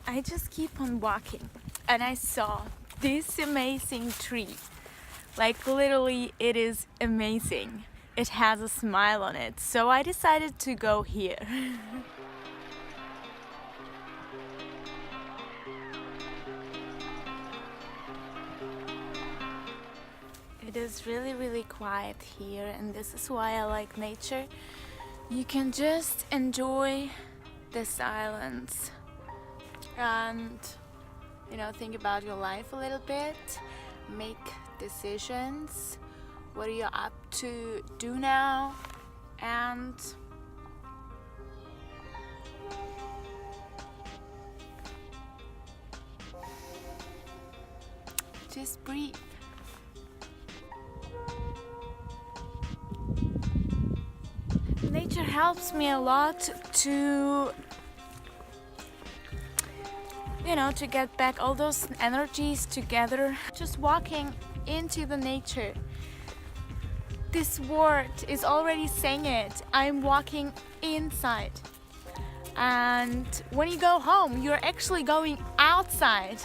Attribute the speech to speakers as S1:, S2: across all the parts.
S1: I just keep on walking and I saw this amazing tree. Like literally it is amazing. It has a smile on it, so I decided to go here. It is really quiet here, and this is why I like nature. You can just enjoy the silence and think about your life a little bit, make decisions. What are you up to do now? And just breathe. Nature helps me a lot to to get back all those energies together. Just walking into the nature. This word is already saying it. I'm walking inside. And when you go home, you're actually going outside.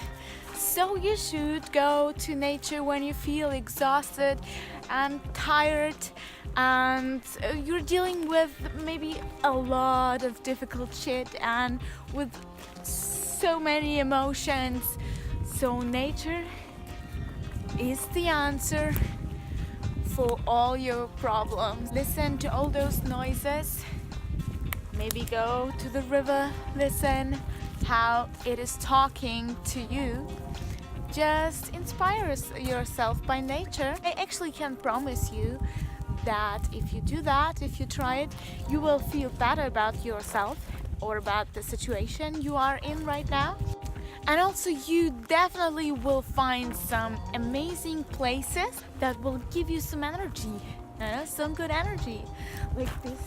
S1: So you should go to nature when you feel exhausted and tired and you're dealing with maybe a lot of difficult shit and with so many emotions. So nature is the answer for all your problems. Listen to all those noises. Maybe go to the river, listen how it is talking to you. Just inspire yourself by nature. I actually can promise you that if you do that, if you try it, you will feel better about yourself or about the situation you are in right now. And also you definitely will find some amazing places that will give you some energy, some good energy. Like this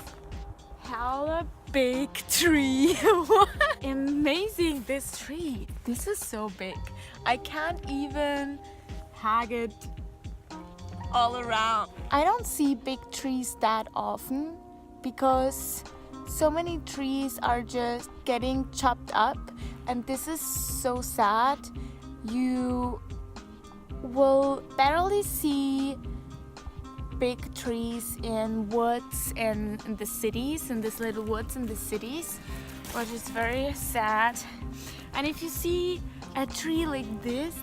S1: hella big tree. Amazing, this tree. This is so big. I can't even hug it all around. I don't see big trees that often because so many trees are just getting chopped up, and this is so sad. You will barely see big trees in woods in the cities, in these little woods in the cities, which is very sad. And if you see a tree like this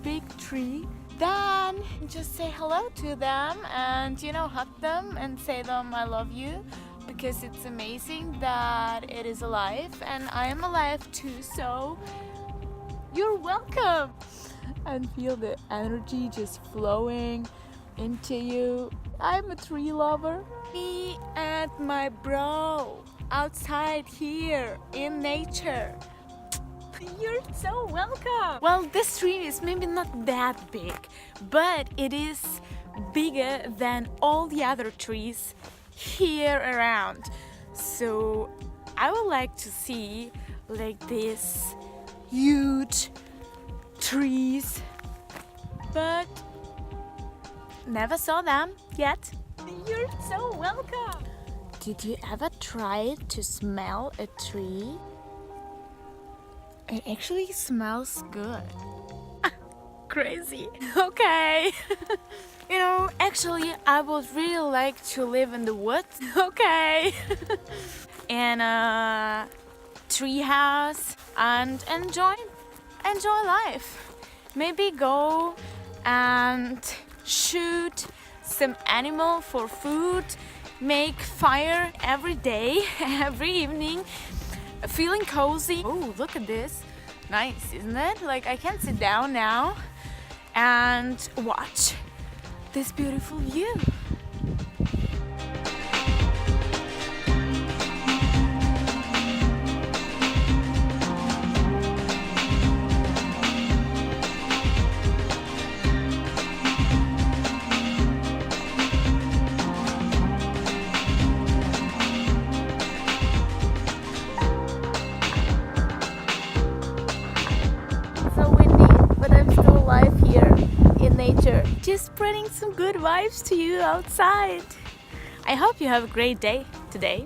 S1: big tree, then just say hello to them and hug them and say them I love you, because it's amazing that it is alive and I am alive too, so you're welcome. And feel the energy just flowing into you. I'm a tree lover. Me and my bro outside here in nature. You're so welcome. Well, this tree is maybe not that big, but it is bigger than all the other trees here around. So I would like to see like these huge trees, but never saw them yet. You're so welcome. Did you ever try to smell a tree? It actually smells good. Crazy. Okay. Actually, I would really like to live in the woods. Okay. In a tree house and enjoy life. Maybe go and shoot some animal for food, make fire every day, every evening, feeling cozy. Oh, look at this. Nice, isn't it? Like I can sit down now and watch this beautiful view. So windy, but I'm still alive here in nature. Just spreading some good vibes to you outside. I hope you have a great day today.